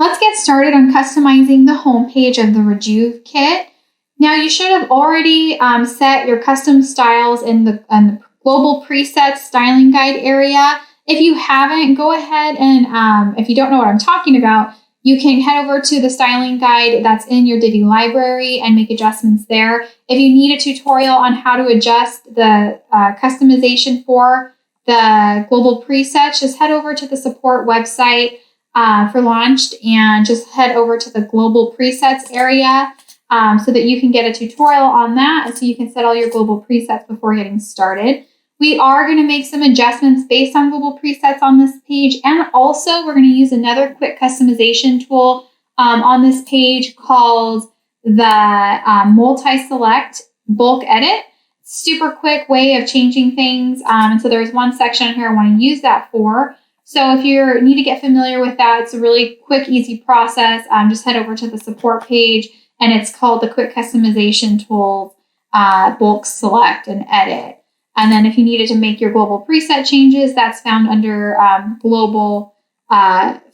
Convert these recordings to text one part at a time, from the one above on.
Let's get started on customizing the homepage of the Rejuve Kit. Now you should have already set your custom styles in the global presets styling guide area. If you haven't, go ahead and if you don't know what I'm talking about, you can head over to the styling guide that's in your Divi library and make adjustments there. If you need a tutorial on how to adjust the customization for the global presets, just head over to the support website for Launched and just head over to the global presets area so that you can get a tutorial on that and so you can set all your global presets before getting started. We are going to make some adjustments based on global presets on this page, and also we're going to use another quick customization tool on this page called the multi-select bulk edit. Super quick way of changing things, and so there's one section here I want to use that for. So if you need to get familiar with that, it's a really quick, easy process. Just head over to the support page, and it's called the Quick Customization Tools Bulk Select and Edit. And then if you needed to make your global preset changes, that's found under global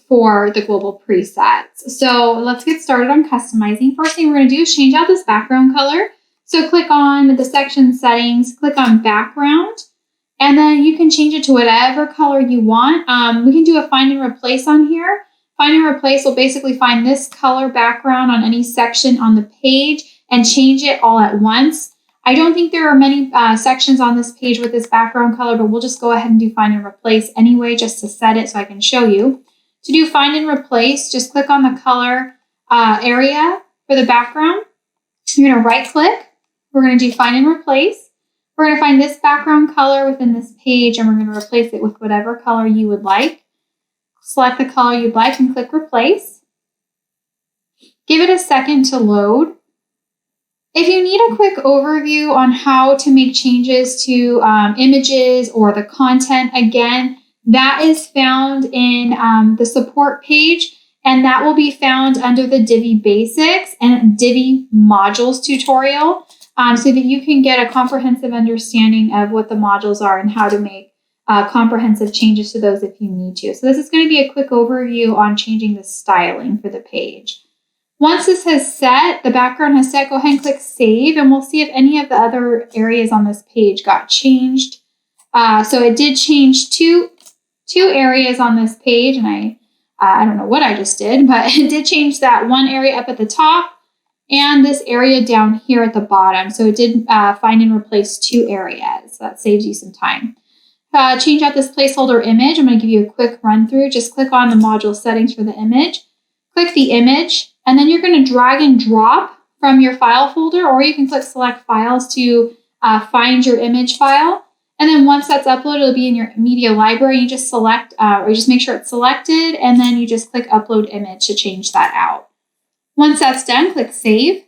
for the global presets. So let's get started on customizing. First thing we're going to do is change out this background color. So click on the section settings, click on background, and then you can change it to whatever color you want. We can do a find and replace on here. Find and replace will basically find this color background on any section on the page and change it all at once. I don't think there are many sections on this page with this background color, but we'll just go ahead and do find and replace anyway, just to set it so I can show you. To do find and replace, just click on the color area for the background. You're going to right click. We're going to do find and replace. We're going to find this background color within this page, and we're going to replace it with whatever color you would like. Select the color you'd like and click replace. Give it a second to load. If you need a quick overview on how to make changes to images or the content, again, that is found in the support page, and that will be found under the Divi Basics and Divi Modules tutorial so that you can get a comprehensive understanding of what the modules are and how to make comprehensive changes to those if you need to. So this is going to be a quick overview on changing the styling for the page. Once this has set, the background has set, go ahead and click Save, and we'll see if any of the other areas on this page got changed. So it did change two areas on this page, and I don't know what I just did, but it did change that one area up at the top and this area down here at the bottom. So it did find and replace two areas. So that saves you some time. Change out this placeholder image. I'm going to give you a quick run through. Just click on the module settings for the image. Click the image, and then you're going to drag and drop from your file folder, or you can click select files to find your image file. And then once that's uploaded, it'll be in your media library. You just select, or just make sure it's selected, and then you just click upload image to change that out. Once that's done, click save.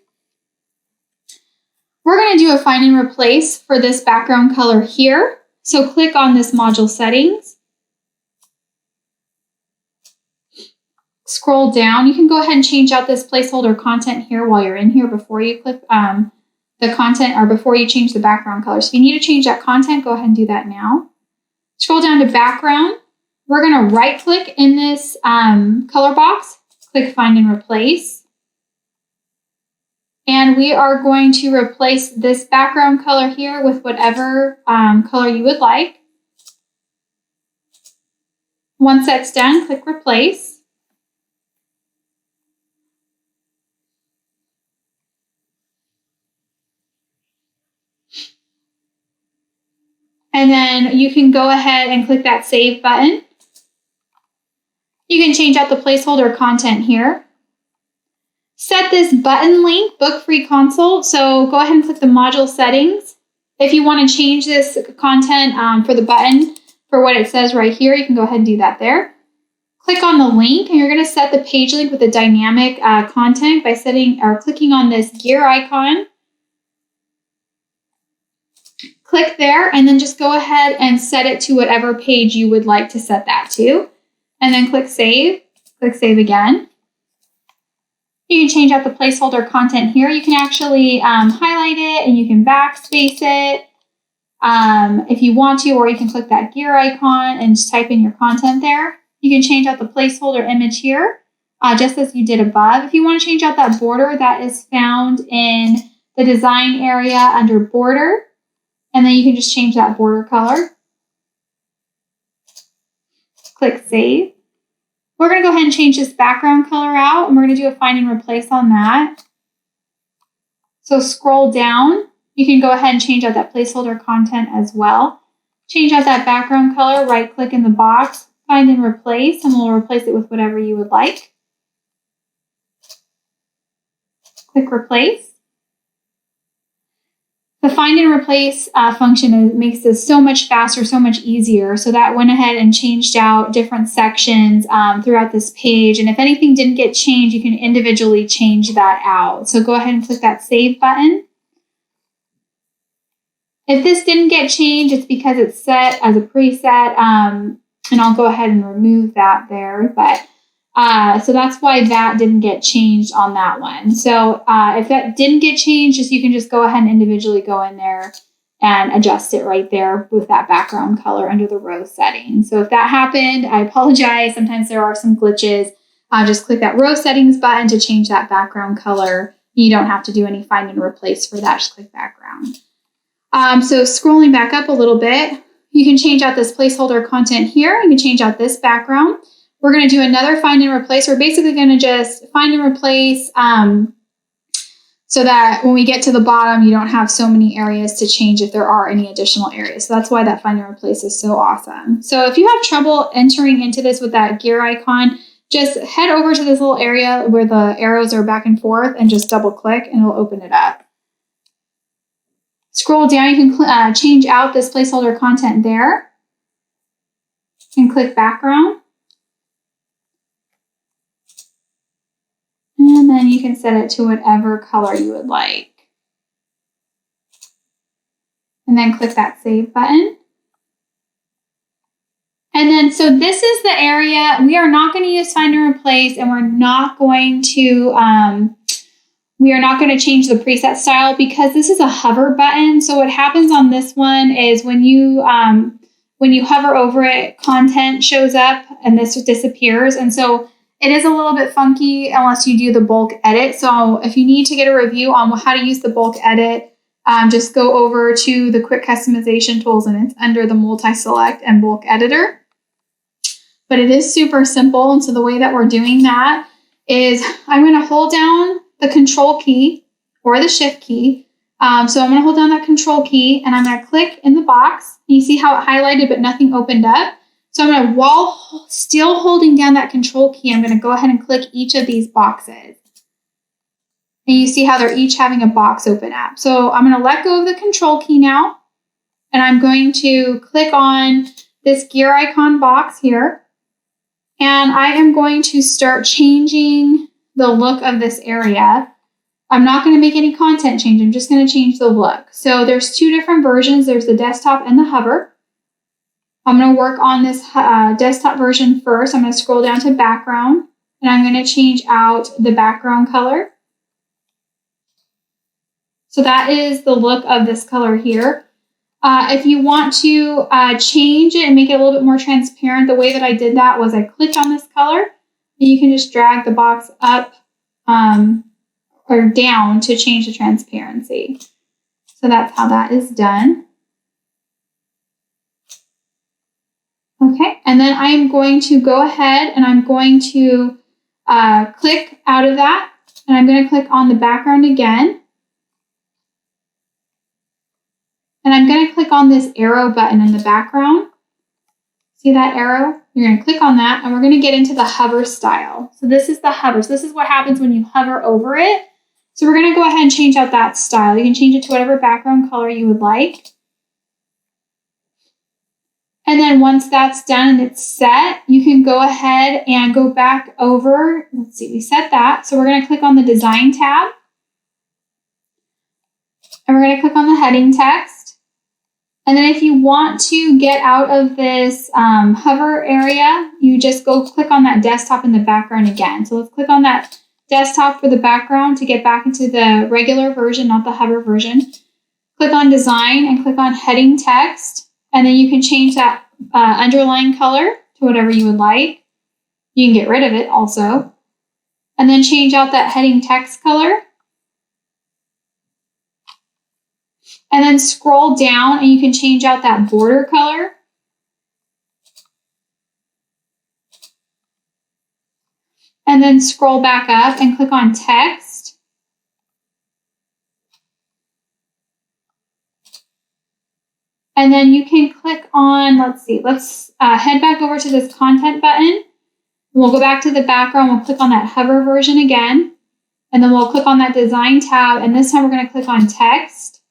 We're going to do a find and replace for this background color here. So click on this module settings. Scroll down. You can go ahead and change out this placeholder content here while you're in here before you click the content or before you change the background color. So if you need to change that content, go ahead and do that now. Scroll down to background. We're going to right click in this color box, click find and replace. And we are going to replace this background color here with whatever color you would like. Once that's done, click replace. And then you can go ahead and click that save button. You can change out the placeholder content here. Set this button link, book free consult. So go ahead and click the module settings. If you want to change this content for the button for what it says right here, you can go ahead and do that there. Click on the link, and you're going to set the page link with a dynamic content by clicking on this gear icon. Click there, and then just go ahead and set it to whatever page you would like to set that to. And then click save. Click save again. You can change out the placeholder content here. You can actually highlight it, and you can backspace it if you want to, or you can click that gear icon and just type in your content there. You can change out the placeholder image here, just as you did above. If you want to change out that border, that is found in the design area under border. And then you can just change that border color. Click save. We're going to go ahead and change this background color out, and we're going to do a find and replace on that. So scroll down. You can go ahead and change out that placeholder content as well. Change out that background color, right click in the box, find and replace, and we'll replace it with whatever you would like. Click replace. The find and replace function makes this so much faster, so much easier. So that went ahead and changed out different sections throughout this page. And if anything didn't get changed, you can individually change that out. So go ahead and click that save button. If this didn't get changed, it's because it's set as a preset. And I'll go ahead and remove that there. But so that's why that didn't get changed on that one. So if that didn't get changed, you can just go ahead and individually go in there and adjust it right there with that background color under the row setting. So if that happened, I apologize. Sometimes there are some glitches. Just click that row settings button to change that background color. You don't have to do any find and replace for that. Just click background. So scrolling back up a little bit, you can change out this placeholder content here. You can change out this background. We're going to do another find and replace. We're basically going to just find and replace so that when we get to the bottom, you don't have so many areas to change if there are any additional areas. So that's why that find and replace is so awesome. So if you have trouble entering into this with that gear icon, just head over to this little area where the arrows are back and forth and just double click and it'll open it up. Scroll down, you can change out this placeholder content there and click background. And then you can set it to whatever color you would like. And then click that save button. And then, so this is the area, we are not going to use find and replace, and we're not going to change the preset style because this is a hover button. So what happens on this one is when you hover over it, content shows up and this disappears. And so it is a little bit funky unless you do the bulk edit. So if you need to get a review on how to use the bulk edit, just go over to the quick customization tools and it's under the multi-select and bulk editor. But it is super simple. And so the way that we're doing that is I'm going to hold down the control key or the shift key. So I'm going to hold down that control key and I'm going to click in the box. You see how it highlighted but nothing opened up? So I'm going to, while still holding down that control key, I'm going to go ahead and click each of these boxes. And you see how they're each having a box open up. So I'm going to let go of the control key now. And I'm going to click on this gear icon box here. And I am going to start changing the look of this area. I'm not going to make any content change. I'm just going to change the look. So there's two different versions. There's the desktop and the hover. I'm going to work on this desktop version first. I'm going to scroll down to background and I'm going to change out the background color. So that is the look of this color here. If you want to change it and make it a little bit more transparent, the way that I did that was I clicked on this color and you can just drag the box up or down to change the transparency. So that's how that is done. Okay, and then I am going to go ahead and I'm going to click out of that and I'm going to click on the background again. And I'm going to click on this arrow button in the background. See that arrow? You're going to click on that and we're going to get into the hover style. So this is the hover. So this is what happens when you hover over it. So we're going to go ahead and change out that style. You can change it to whatever background color you would like. And then once that's done and it's set, you can go ahead and go back over. Let's see, we set that. So we're going to click on the design tab. And we're going to click on the heading text. And then if you want to get out of this hover area, you just go click on that desktop in the background again. So let's click on that desktop for the background to get back into the regular version, not the hover version. Click on design and click on heading text. And then you can change that underline color to whatever you would like. You can get rid of it also. and then change out that heading text color. And then scroll down and you can change out that border color. And then scroll back up and click on text. And then you can click on, let's head back over to this content button. We'll go back to the background. We'll click on that hover version again. And then we'll click on that design tab. And this time we're going to click on text.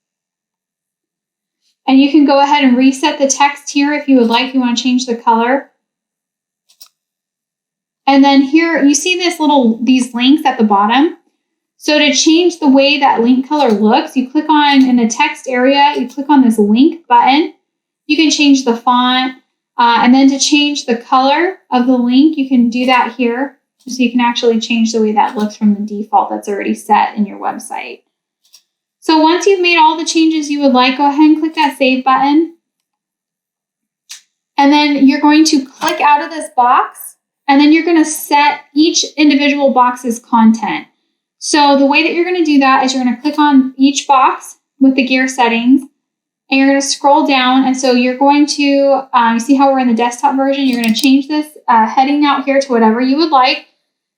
And you can go ahead and reset the text here if you would like. You want to change the color. And then here you see these links at the bottom. So to change the way that link color looks, you click on, in the text area, you click on this link button. You can change the font. And then to change the color of the link, you can do that here. So you can actually change the way that looks from the default that's already set in your website. So once you've made all the changes you would like, go ahead and click that save button. And then you're going to click out of this box. And then you're going to set each individual box's content. So the way that you're going to do that is you're going to click on each box with the gear settings. And you're going to scroll down. And so you're going to, you see how we're in the desktop version? You're going to change this heading out here to whatever you would like.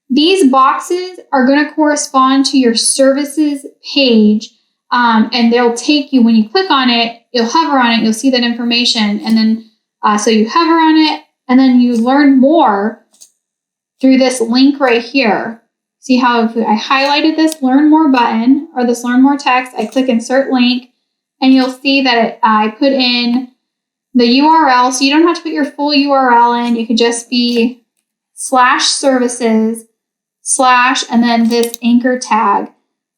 These boxes are going to correspond to your services page. And they'll take you, when you click on it, you'll hover on it, you'll see that information. And then, so you hover on it, and then you learn more through this link right here. See how if I highlighted this Learn More button, or this Learn More text, I click Insert Link, and you'll see that I put in the URL. So you don't have to put your full URL in. You could just be /services/ and then this anchor tag.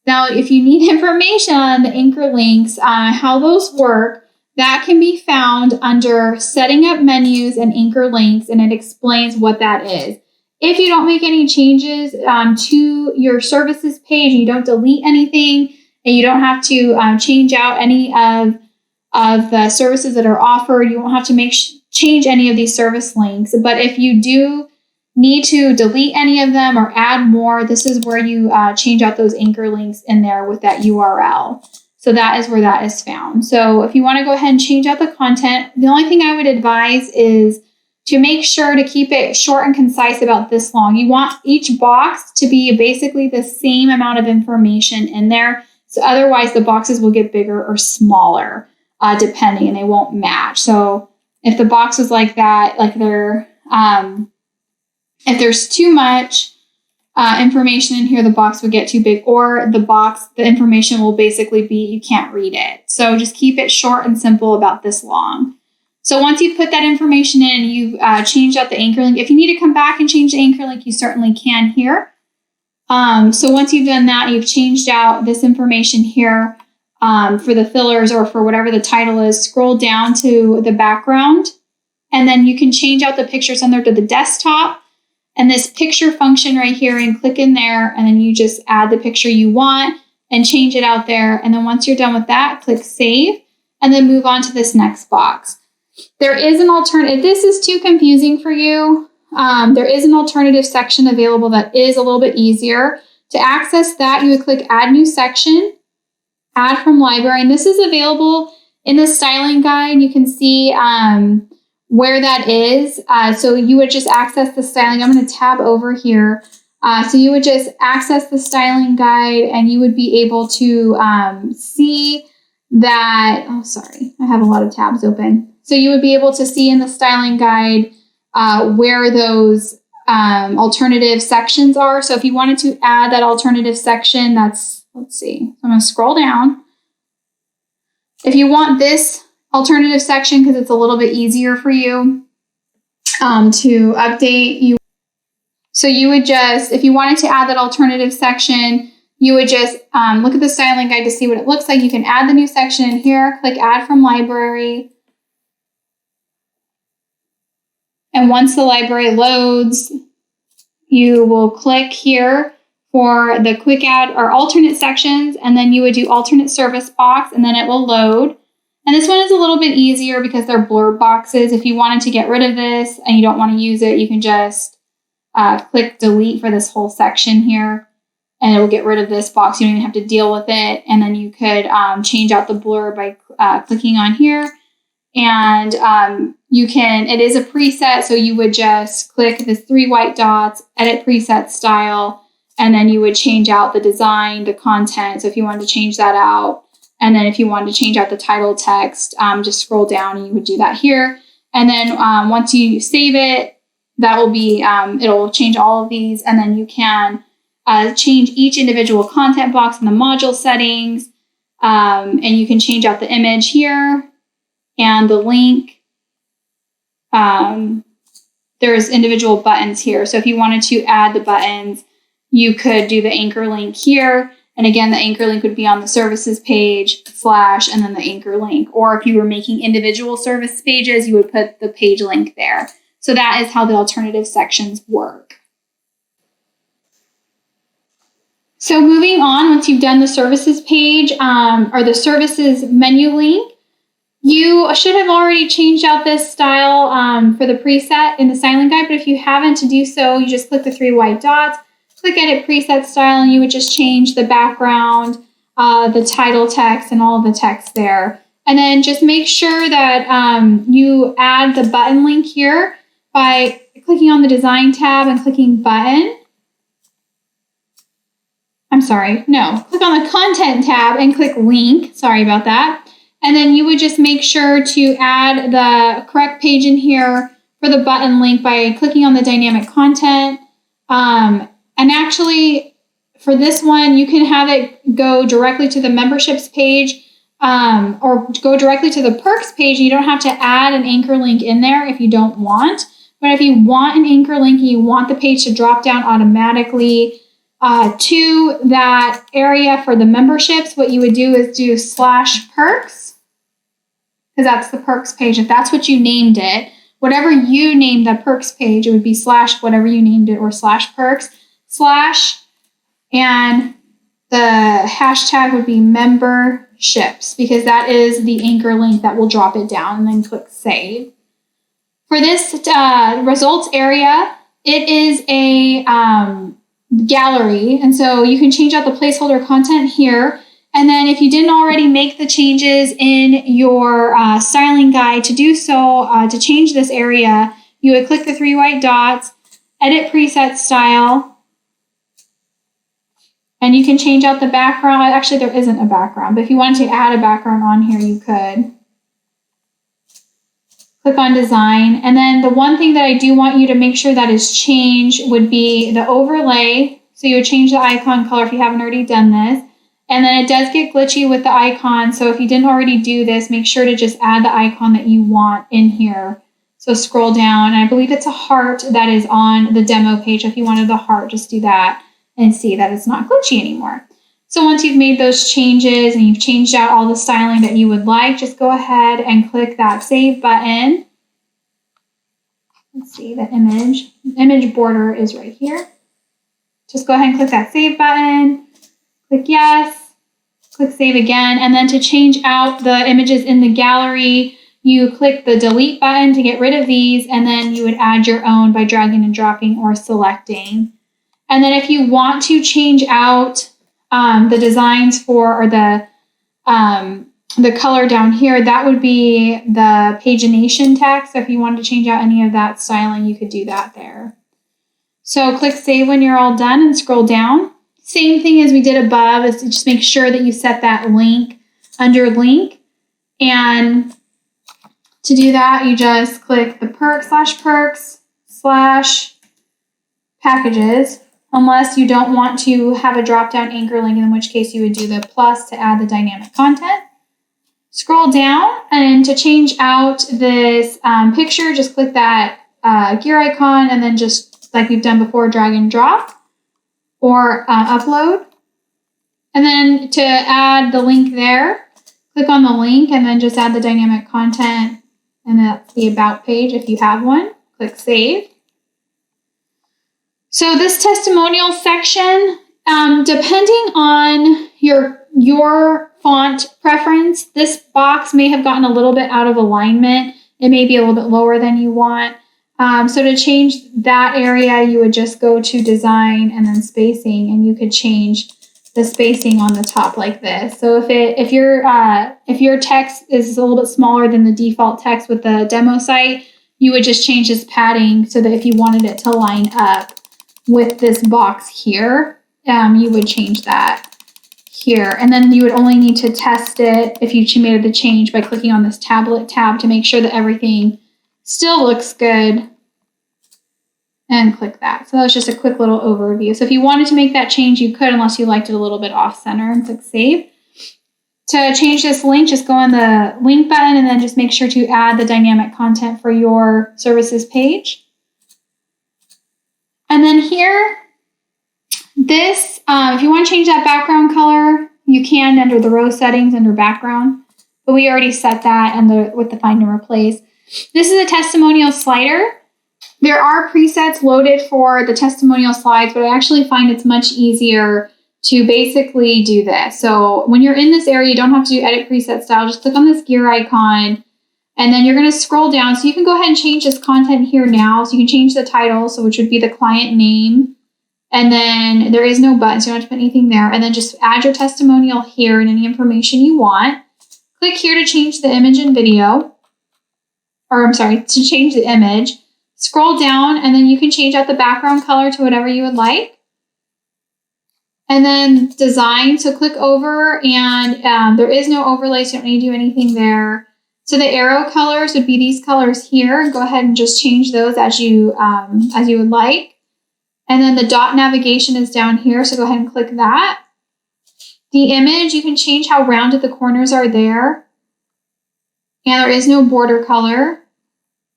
Now, if you need information on the anchor links, how those work, that can be found under Setting Up Menus and Anchor Links, and it explains what that is. If you don't make any changes to your services page, you don't delete anything, and you don't have to change out any of the services that are offered, you won't have to change any of these service links. But if you do need to delete any of them or add more, this is where you change out those anchor links in there with that URL. So that is where that is found. So if you want to go ahead and change out the content, the only thing I would advise is to make sure to keep it short and concise, about this long. You want each box to be basically the same amount of information in there. So otherwise the boxes will get bigger or smaller depending, and they won't match. So if the box is like that, like if there's too much information in here, the box would get too big, or the information will basically be, you can't read it. So just keep it short and simple, about this long. So once you've put that information in, you've changed out the anchor link. If you need to come back and change the anchor link, you certainly can here. So once you've done that, you've changed out this information here for the fillers or for whatever the title is, scroll down to the background, and then you can change out the picture sender to the desktop. And this picture function right here, and click in there, and then you just add the picture you want and change it out there. And then once you're done with that, click Save, and then move on to this next box. There is an alternative. If this is too confusing for you, there is an alternative section available that is a little bit easier. To access that, you would click Add New Section, Add from Library, and this is available in the styling guide. You can see where that is. So you would just access the styling. I'm going to tab over here. So you would just access the styling guide, and you would be able to see that, oh, sorry, I have a lot of tabs open. So you would be able to see in the styling guide where those alternative sections are. So if you wanted to add that alternative section, let's see, I'm going to scroll down. If you want this alternative section, because it's a little bit easier for you to update, so you would just, if you wanted to add that alternative section, you would just look at the styling guide to see what it looks like. You can add the new section in here, click Add from Library. And once the library loads, you will click here for the quick add or alternate sections, and then you would do alternate service box, and then it will load. And this one is a little bit easier because they're blurb boxes. If you wanted to get rid of this and you don't want to use it, you can just click delete for this whole section here, and it will get rid of this box. You don't even have to deal with it. And then you could change out the blur by clicking on here. And it is a preset, so you would just click the 3 white dots, edit preset style, and then you would change out the design, the content. So if you wanted to change that out, and then if you wanted to change out the title text, just scroll down and you would do that here. And then once you save it, that will be, it'll change all of these, and then you can change each individual content box in the module settings, and you can change out the image here and the link. There's individual buttons here. So if you wanted to add the buttons, you could do the anchor link here. And again, the anchor link would be on the services page / and then the anchor link. Or if you were making individual service pages, you would put the page link there. So that is how the alternative sections work. So moving on, once you've done the services page or the services menu link, you should have already changed out this style for the preset in the styling guide. But if you haven't, to do so, you just click the 3 white dots, click edit preset style, and you would just change the background, the title text, and all of the text there. And then just make sure that you add the button link here by clicking on the design tab and clicking button. Click on the content tab and click link. Sorry about that. And then you would just make sure to add the correct page in here for the button link by clicking on the dynamic content. And actually, for this one, you can have it go directly to the memberships page or go directly to the perks page. You don't have to add an anchor link in there if you don't want. But if you want an anchor link and you want the page to drop down automatically to that area for the memberships, what you would do is do /perks, because that's the perks page. If that's what you named it, whatever you named the perks page, it would be / whatever you named it, or /perks / and the hashtag would be memberships, because that is the anchor link that will drop it down, and then click save. For this results area, it is a gallery, and so you can change out the placeholder content here. And then if you didn't already make the changes in your styling guide, to do so, to change this area, you would click the 3 white dots, edit preset style, and you can change out the background. Actually, there isn't a background, but if you wanted to add a background on here, you could. Click on design. And then the one thing that I do want you to make sure that is changed would be the overlay. So you would change the icon color if you haven't already done this. And then it does get glitchy with the icon. So if you didn't already do this, make sure to just add the icon that you want in here. So scroll down. And I believe it's a heart that is on the demo page. If you wanted the heart, just do that and see that it's not glitchy anymore. So once you've made those changes and you've changed out all the styling that you would like, just go ahead and click that save button. Let's see, the image border is right here. Just go ahead and click that save button, click yes, click save again. And then to change out the images in the gallery, you click the delete button to get rid of these, and then you would add your own by dragging and dropping or selecting. And then if you want to change out the designs for, or the color down here, that would be the pagination text. So if you wanted to change out any of that styling, you could do that there. So click save when you're all done and scroll down. Same thing as we did above, is to just make sure that you set that link under link. And to do that, you just click the /perks / packages, unless you don't want to have a drop-down anchor link, in which case you would do the plus to add the dynamic content. Scroll down, and to change out this picture, just click that gear icon, and then just like we've done before, drag and drop or upload. And then to add the link there, click on the link and then just add the dynamic content, and that's the about page if you have one. Click save. So this testimonial section, depending on your font preference, this box may have gotten a little bit out of alignment. It may be a little bit lower than you want. So to change that area, you would just go to design and then spacing, and you could change the spacing on the top like this. So if your text is a little bit smaller than the default text with the demo site, you would just change this padding so that if you wanted it to line up with this box here, you would change that here. And then you would only need to test it if you made the change by clicking on this tablet tab to make sure that everything still looks good, and click that. So that was just a quick little overview. So if you wanted to make that change, you could, unless you liked it a little bit off center, and click save. To change this link, just go on the link button and then just make sure to add the dynamic content for your services page. And then here, this, if you want to change that background color, you can under the row settings under background, but we already set that with the find and replace. This is a testimonial slider. There are presets loaded for the testimonial slides, but I actually find it's much easier to basically do this. So when you're in this area, you don't have to do edit preset style. Just click on this gear icon, and then you're going to scroll down. So you can go ahead and change this content here now. So you can change the title, so which would be the client name. And then there is no button, so you don't have to put anything there. And then just add your testimonial here and any information you want. Click here to change the image and video. Or I'm sorry, to change the image. Scroll down, and then you can change out the background color to whatever you would like. And then design, so click over, and there is no overlay, so you don't need to do anything there. So the arrow colors would be these colors here. Go ahead and just change those as you would like. And then the dot navigation is down here, so go ahead and click that. The image, you can change how rounded the corners are there. And there is no border color.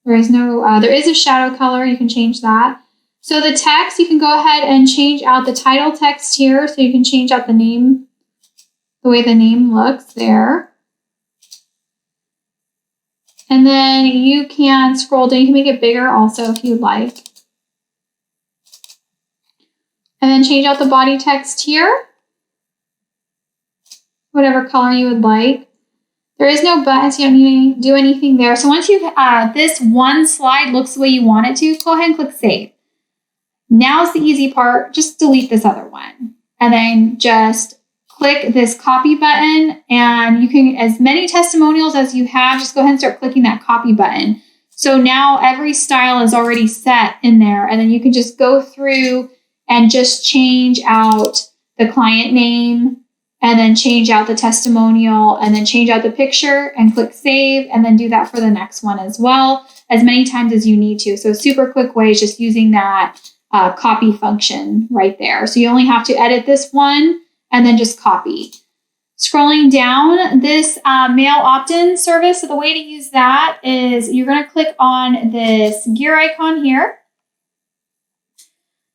There is a shadow color. You can change that. So the text, you can go ahead and change out the title text here. So you can change out the name, the way the name looks there. And then you can scroll down. You can make it bigger also if you'd like. And then change out the body text here. Whatever color you would like. There is no button, so you don't need to do anything there. So once this one slide looks the way you want it to, go ahead and click save. Now's the easy part. Just delete this other one. And then just click this copy button, and you can, as many testimonials as you have, just go ahead and start clicking that copy button. So now every style is already set in there, and then you can just go through and just change out the client name, and then change out the testimonial, and then change out the picture, and click save, and then do that for the next one as well, as many times as you need to. So a super quick way is just using that copy function right there. So you only have to edit this one and then just copy. Scrolling down, this mail opt-in service, so the way to use that is you're going to click on this gear icon here.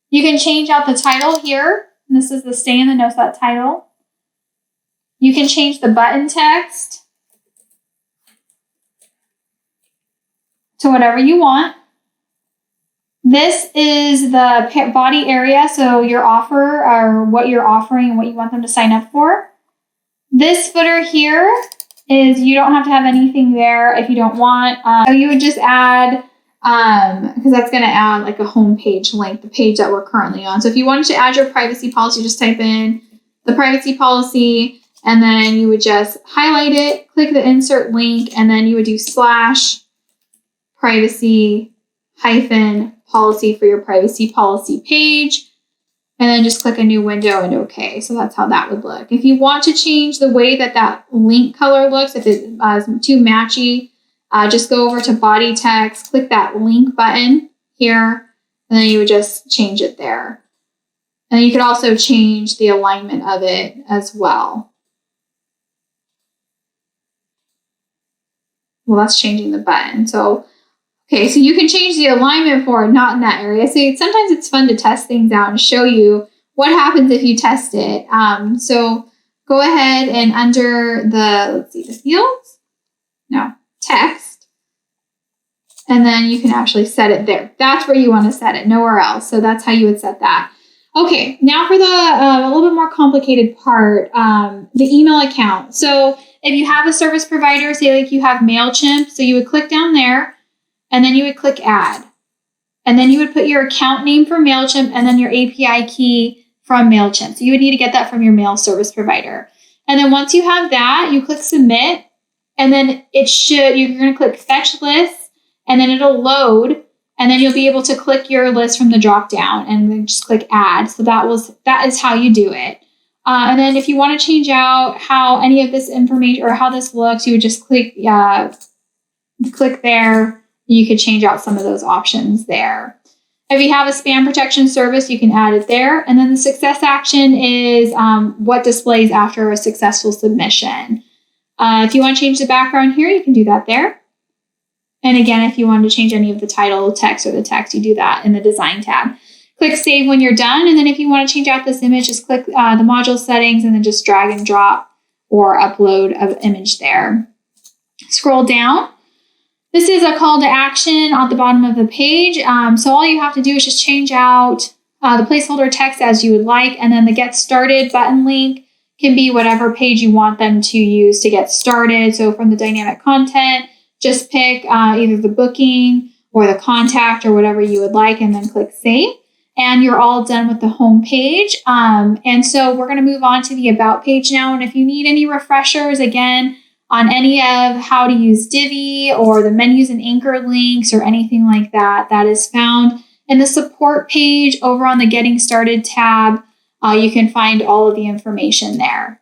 You can change out the title here. And this is the stay in the know that title. You can change the button text to whatever you want. This is the body area, so your offer or what you're offering and what you want them to sign up for. This footer here is you don't have to have anything there if you don't want. So you would just add, because that's going to add like a home page link, the page that we're currently on. So if you wanted to add your privacy policy, just type in the privacy policy. And then you would just highlight it, click the insert link, and then you would do /privacy-policy for your privacy policy page. And then just click a new window and OK. So that's how that would look. If you want to change the way that link color looks, if it is too matchy, just go over to body text, click that link button here, and then you would just change it there. And you could also change the alignment of it as well. Well, that's changing the button. So, okay, so you can change the alignment for it, not in that area. So sometimes it's fun to test things out and show you what happens if you test it. So go ahead and under the fields, text, and then you can actually set it there. That's where you want to set it, nowhere else. So that's how you would set that. Okay, now for the a little bit more complicated part, the email account. So if you have a service provider, say like you have MailChimp, so you would click down there, and then you would click add. And then you would put your account name for MailChimp and then your API key from MailChimp. So you would need to get that from your mail service provider. And then once you have that, you click submit, and then you're going to click fetch lists, and then it'll load, and then you'll be able to click your list from the drop down and then just click add. So that is how you do it. And then if you want to change out how any of this information or how this looks, you would just click there. You could change out some of those options there. If you have a spam protection service, you can add it there. And then the success action is what displays after a successful submission. If you want to change the background here, you can do that there. And again, if you want to change any of the title text or the text, you do that in the design tab. Click save when you're done. And then if you want to change out this image, just click the module settings and then just drag and drop or upload an image there. Scroll down. This is a call to action at the bottom of the page. So all you have to do is just change out the placeholder text as you would like. And then the get started button link can be whatever page you want them to use to get started. So from the dynamic content, just pick either the booking or the contact or whatever you would like, and then click save. And you're all done with the home page. And so we're going to move on to the about page now. And if you need any refreshers, again, on any of how to use Divi or the menus and anchor links or anything like that, that is found in the support page over on the Getting Started tab. You can find all of the information there.